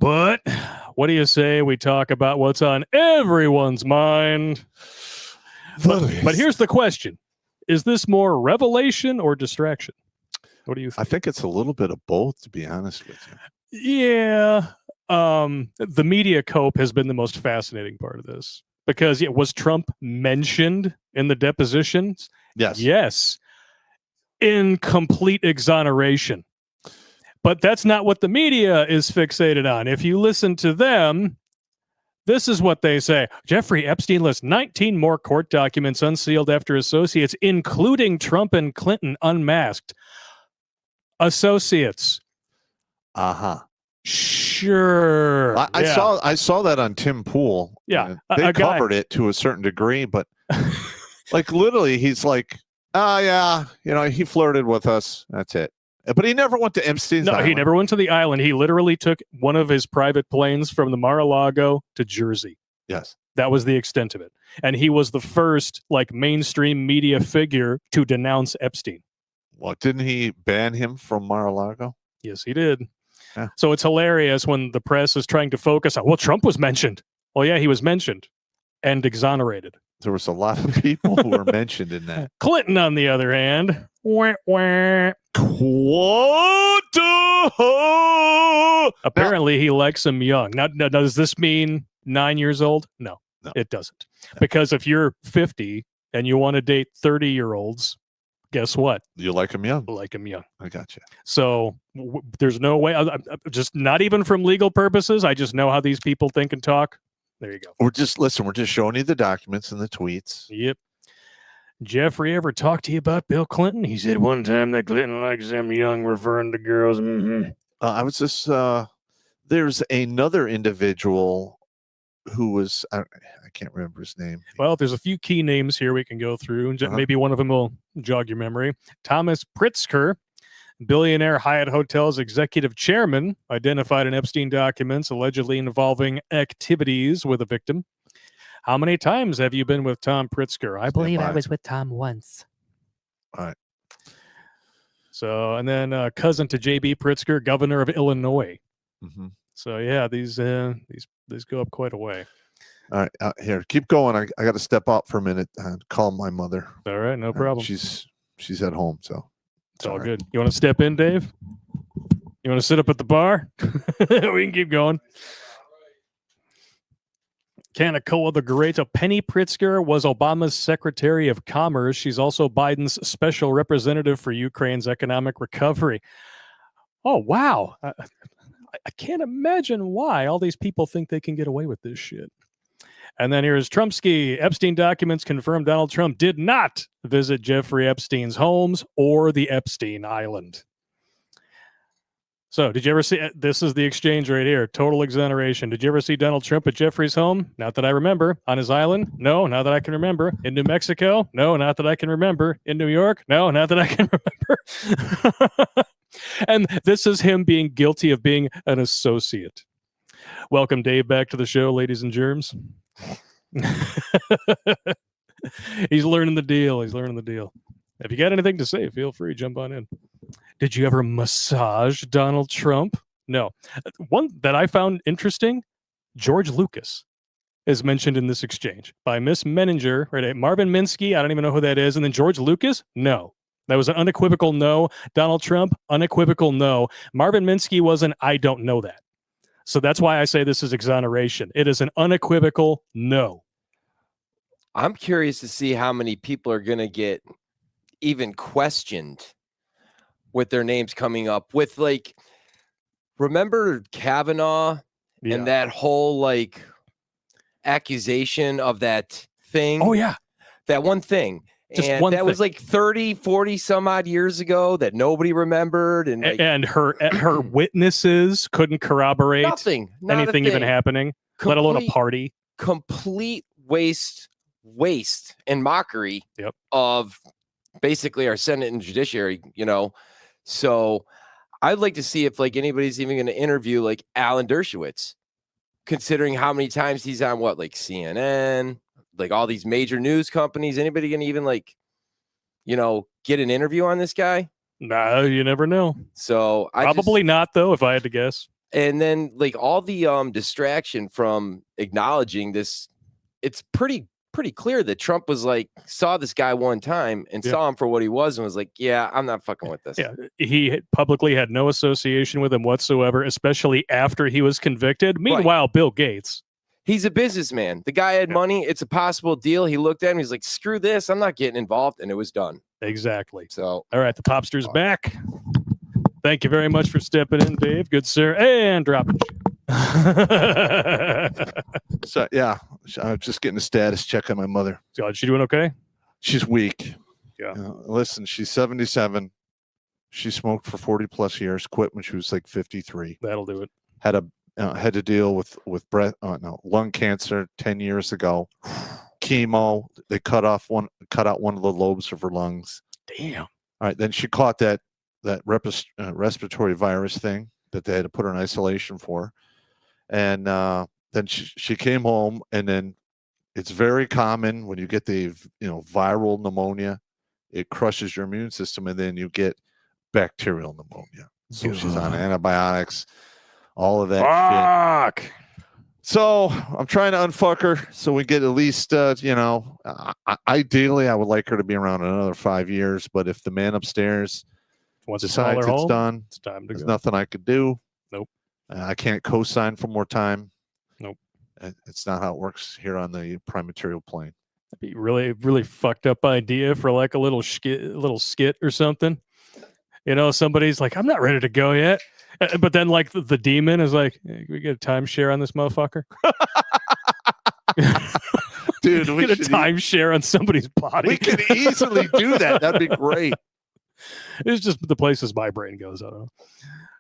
But what do you say we talk about what's on everyone's mind? But here's the question. Is this more revelation or distraction? What do you think? I think it's a little bit of both, to be honest with you. Yeah. The media cope has been the most fascinating part of this because was Trump mentioned in the depositions? Yes. Yes. In complete exoneration. But that's not what the media is fixated on. If you listen to them, this is what they say. Jeffrey Epstein lists 19 more court documents unsealed after associates, including Trump and Clinton, unmasked. Associates. Uh-huh. Sure. I saw that on Tim Pool. Yeah. They covered it to a certain degree, but like literally he's like, oh yeah, he flirted with us. That's it. But he never went to Epstein's island. He never went to the island. He literally took one of his private planes from the Mar-a-Lago to Jersey. Yes. That was the extent of it. And he was the first mainstream media figure to denounce Epstein. Well, didn't he ban him from Mar-a-Lago? Yes, he did. Yeah. So it's hilarious when the press is trying to focus on, well, Trump was mentioned. Well, yeah, he was mentioned and exonerated. There was a lot of people who were mentioned in that. Clinton, on the other hand, apparently he likes him young. Now, does this mean 9 years old? No, it doesn't. No. Because if you're 50 and you want to date 30-year-olds, guess what? You like him young. Like him young. I gotcha. So there's no way. Just not even from legal purposes. I just know how these people think and talk. There you go. We're just showing you the documents and the tweets. Yep. Jeffrey ever talked to you about Bill Clinton? He said one time that Clinton likes them young, referring to girls. Mm-hmm. I was just there's another individual who was I can't remember his name. Well, there's a few key names here we can go through. Maybe one of them will jog your memory. Thomas Pritzker, billionaire Hyatt Hotels executive chairman, identified in Epstein documents allegedly involving activities with a victim. How many times have you been with Tom Pritzker? I believe I was with Tom once. All right. So, and then cousin to J.B. Pritzker, governor of Illinois. Mm-hmm. So, yeah, these go up quite a way. All right, here, keep going. I got to step out for a minute and call my mother. All right, no problem. She's at home, so it's all good. You want to step in, Dave? You want to sit up at the bar? We can keep going. Canacoa the Great. Penny Pritzker was Obama's Secretary of Commerce. She's also Biden's special representative for Ukraine's economic recovery. Oh, wow. I can't imagine why all these people think they can get away with this shit. And then here's Trumpski. Epstein documents confirm Donald Trump did not visit Jeffrey Epstein's homes or the Epstein Island. So, did you ever see, this is the exchange right here, total exoneration. Did you ever see Donald Trump at Jeffrey's home? Not that I remember. On his island? No, not that I can remember. In New Mexico? No, not that I can remember. In New York? No, not that I can remember. And this is him being guilty of being an associate. Welcome, Dave, back to the show, ladies and germs. He's learning the deal. If you got anything to say, feel free, jump on in. Did you ever massage Donald Trump? No. One that I found interesting, George Lucas is mentioned in this exchange by Miss Menninger, right? Marvin Minsky, I don't even know who that is. And then George Lucas? No. That was an unequivocal no. Donald Trump, unequivocal no. Marvin Minsky was an I don't know that. So that's why I say this is exoneration. It is an unequivocal no. I'm curious to see how many people are going to get even questioned with their names coming up with, like, remember Kavanaugh and that whole accusation of that thing? Oh, yeah. That one thing. Was like 30, 40 some odd years ago that nobody remembered. And her witnesses couldn't corroborate anything even happening, let alone a party. Complete waste and mockery of basically our Senate and judiciary, So I'd like to see if anybody's even going to interview Alan Dershowitz, considering how many times he's on CNN, all these major news companies. Anybody going to even get an interview on this guy? No, you never know. So probably not, though, if I had to guess. And then like all the distraction from acknowledging this, it's pretty clear that Trump was like, saw this guy one time and saw him for what he was and was like, yeah, I'm not fucking with this. Yeah, he publicly had no association with him whatsoever, especially after he was convicted. Meanwhile, Bill Gates, he's a businessman. The guy had money. It's a possible deal. He looked at him. He's like, screw this. I'm not getting involved. And it was done. Exactly. So, all right, the Popster's back. Thank you very much for stepping in, Dave. Good sir. And dropping. So yeah, I'm just getting a status check on my mother. So, is she doing okay? She's weak. Yeah. Listen, she's 77. She smoked for 40 plus years. Quit when she was like 53. That'll do it. Had to deal with lung cancer 10 years ago. Chemo. They cut out one of the lobes of her lungs. Damn. All right. Then she caught that respiratory virus thing that they had to put her in isolation for, and then she came home, and then it's very common when you get the viral pneumonia, it crushes your immune system, and then you get bacterial pneumonia. So she's on antibiotics, all of that shit. So I'm trying to unfuck her so we get at least, ideally I would like her to be around another 5 years. But if the man upstairs decides it's done, it's time to there's go. nothing I could do. Nope. I can't co-sign for more time. Nope. It's not how it works here on the prime material plane. That'd be really, really fucked up idea for like a little skit or something. Somebody's like, I'm not ready to go yet. But then like the demon is like, hey, can we get a timeshare on this motherfucker? Dude, we get a timeshare on somebody's body. We could easily do that. That'd be great. It's just the places my brain goes. I don't know.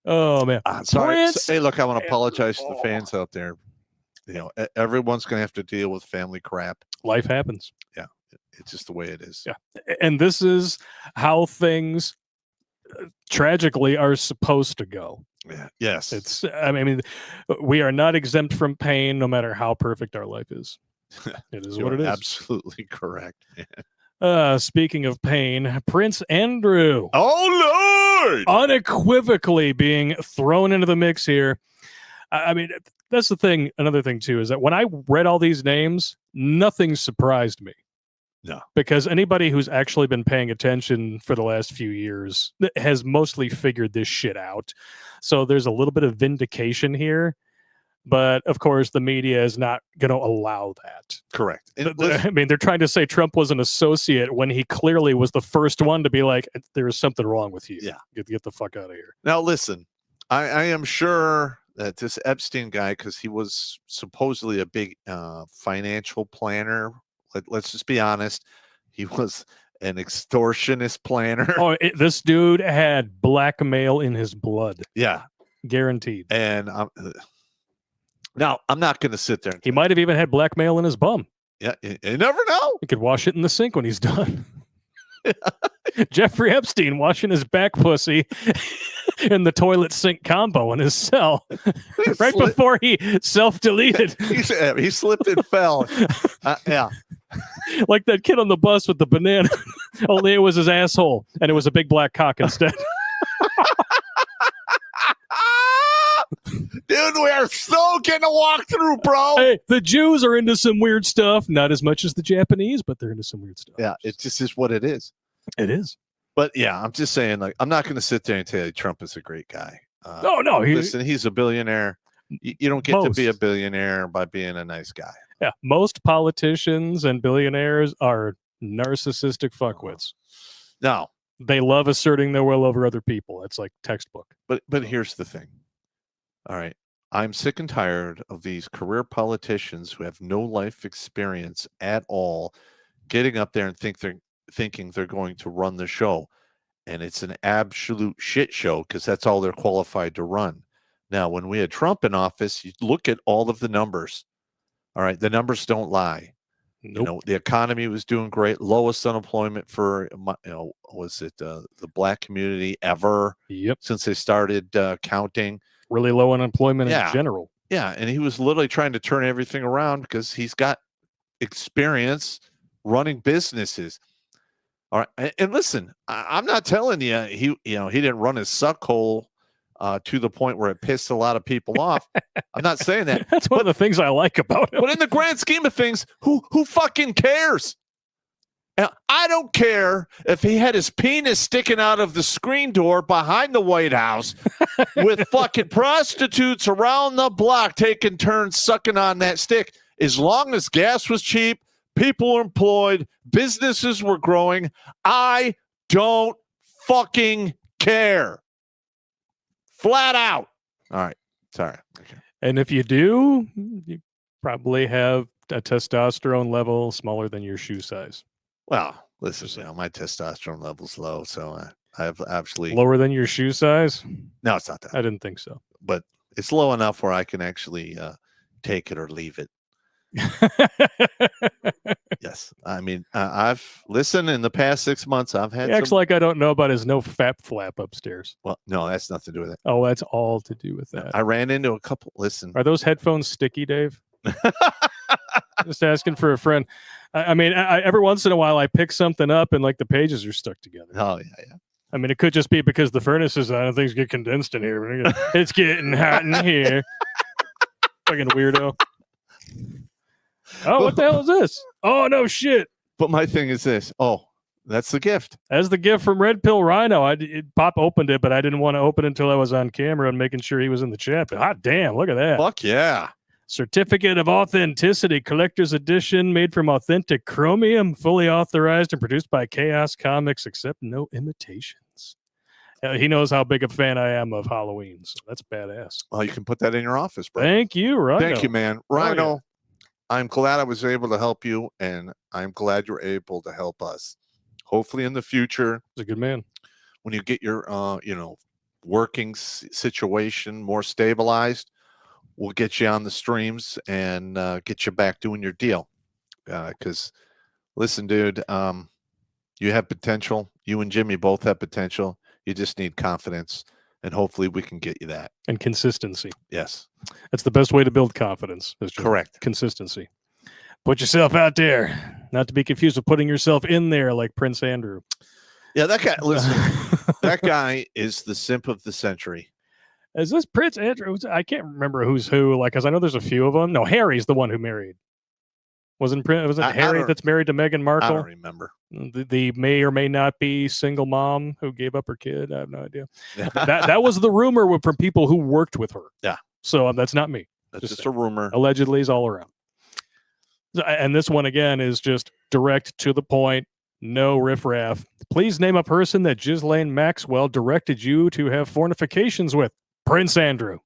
Oh man. Sorry. Hey, look, I want to apologize to the fans out there. Everyone's going to have to deal with family crap. Life happens. Yeah. It's just the way it is. Yeah. And this is how things tragically are supposed to go. Yeah. Yes. We are not exempt from pain no matter how perfect our life is. It is what it is. Absolutely correct. Speaking of pain, Prince Andrew. Oh Lord! Unequivocally being thrown into the mix here. That's the thing. Another thing too is that when I read all these names, nothing surprised me. No, because anybody who's actually been paying attention for the last few years has mostly figured this shit out. So there's a little bit of vindication here, but of course the media is not going to allow that. Correct. They're trying to say Trump was an associate when he clearly was the first one to be like, there is something wrong with you. Yeah. Get the fuck out of here. Now listen, I am sure that this Epstein guy, because he was supposedly a big financial planner. Let's just be honest. He was an extortionist planner. Oh, this dude had blackmail in his blood. Yeah. Guaranteed. And now, I'm not going to sit there. He might have even had blackmail in his bum. Yeah. You never know. He could wash it in the sink when he's done. Jeffrey Epstein washing his back pussy in the toilet sink combo in his cell right before he self-deleted. He slipped and fell. Yeah. Like that kid on the bus with the banana. Only it was his asshole and it was a big black cock instead. Dude, we are so getting a walkthrough, bro. Hey, the Jews are into some weird stuff. Not as much as the Japanese, but they're into some weird stuff. Yeah, it just is what it is. It is. But yeah, I'm just saying, like, I'm not going to sit there and tell you Trump is a great guy. No. Listen, he's a billionaire. You don't get to be a billionaire by being a nice guy. Yeah, most politicians and billionaires are narcissistic fuckwits. No. They love asserting their will over other people. It's like textbook. But here's the thing. All right. I'm sick and tired of these career politicians who have no life experience at all getting up there and thinking they're going to run the show. And it's an absolute shit show because that's all they're qualified to run. Now, when we had Trump in office, you look at all of the numbers. All right. The numbers don't lie. Nope. The economy was doing great. Lowest unemployment for, was it the black community ever? Yep. Since they started counting. Really low unemployment in general. Yeah. And he was literally trying to turn everything around because he's got experience running businesses. All right. And listen, I'm not telling you, he didn't run his suckhole to the point where it pissed a lot of people off. I'm not saying that. That's one of the things I like about him. But in the grand scheme of things, who fucking cares? I don't care if he had his penis sticking out of the screen door behind the White House with fucking prostitutes around the block taking turns sucking on that stick. As long as gas was cheap, people were employed, businesses were growing, I don't fucking care. Flat out. All right. Sorry. Okay. And if you do, you probably have a testosterone level smaller than your shoe size. Well, listen, my testosterone level's low, so I have actually Lower than your shoe size? No, it's not that. I didn't think so. But it's low enough where I can actually take it or leave it. Yes. I mean, I've listened in the past 6 months. I've had. He acts like I don't know about his no fap flap upstairs. Well, no, that's nothing to do with it. Oh, that's all to do with that. I ran into a couple. Listen, Are those headphones sticky, Dave? Just asking for a friend. I mean, every once in a while I pick something up and like the pages are stuck together. Oh yeah. I mean, it could just be because the furnace is on and things get condensed in here. It's getting hot in here. Fucking weirdo. Oh, what the hell is this? Oh, no shit. But my thing is this. Oh, that's the gift. That's the gift from Red Pill Rhino. Pop opened it, but I didn't want to open it until I was on camera and making sure he was in the chat. But hot damn, look at that. Fuck yeah. Certificate of Authenticity, collector's edition, made from authentic chromium, fully authorized and produced by Chaos Comics, except no imitations. He knows how big a fan I am of Halloween, so that's badass. Well, you can put that in your office, bro. Thank you, Rhino. Thank you, man. Rhino, I'm glad I was able to help you, and I'm glad you're able to help us. Hopefully in the future, he's a good man. When you get your, working situation more stabilized, we'll get you on the streams and get you back doing your deal. Because, listen, dude, you have potential. You and Jimmy both have potential. You just need confidence, and hopefully we can get you that. And consistency. Yes. That's the best way to build confidence. Correct. Consistency. Put yourself out there. Not to be confused with putting yourself in there like Prince Andrew. Yeah, that guy, listen, that guy is the simp of the century. Is this Prince Andrew? I can't remember who's who, because I know there's a few of them. No, Harry's the one who married. Was it Harry that's married to Meghan Markle? I don't remember. The may or may not be single mom who gave up her kid. I have no idea. that was the rumor from people who worked with her. Yeah. So that's not me. That's just a rumor. Allegedly is all around. And this one, again, is just direct to the point. No riffraff. Please name a person that Ghislaine Maxwell directed you to have fornications with. Prince Andrew.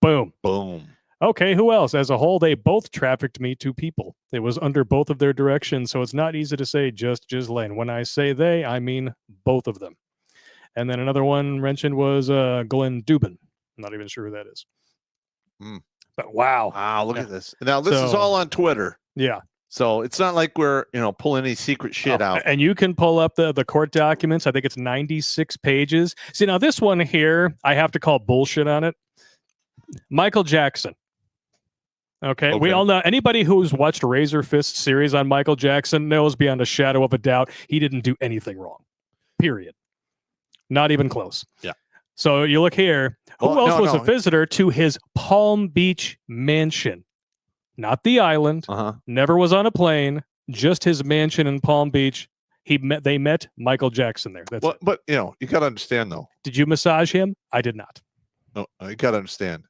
Boom. Boom. Okay, who else? As a whole, they both trafficked me to people. It was under both of their directions, so it's not easy to say just Ghislaine. When I say they, I mean both of them. And then another one mentioned was Glenn Dubin. I'm not even sure who that is. But wow. Wow, look at this. Now, this is all on Twitter. Yeah. So it's not like we're, pulling any secret shit out. And you can pull up the court documents. I think it's 96 pages. See, now this one here, I have to call bullshit on it. Michael Jackson. Okay. We all know, anybody who's watched Razor Fist series on Michael Jackson knows beyond a shadow of a doubt he didn't do anything wrong. Period. Not even close. Yeah. So you look here. Who else was a visitor to his Palm Beach mansion? Not the island. Never was on a plane. Just his mansion in Palm Beach. They met Michael Jackson there. That's it. But you got to understand though. Did you massage him? I did not. No, you got to understand.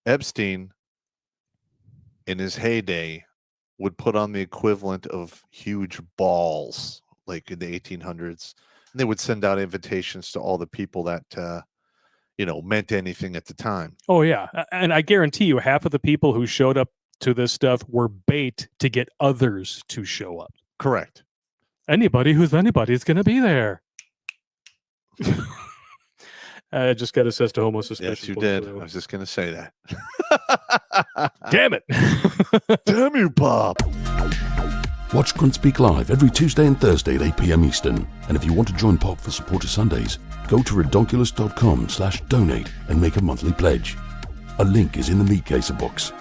Epstein, in his heyday, would put on the equivalent of huge balls, like in the 1800s. And they would send out invitations to all the people that meant anything at the time. Oh yeah, and I guarantee you, half of the people who showed up to this stuff were bait to get others to show up. Correct. Anybody who's anybody is going to be there. I just got assessed to homo suspicion. Yes, you did. I was just going to say that. Damn it. Damn you, Bob. Watch Grunt Speak live every Tuesday and Thursday at 8 p.m. Eastern. And if you want to join Pop for Supporter Sundays, go to redonkulous.com/donate and make a monthly pledge. A link is in the meat caser box.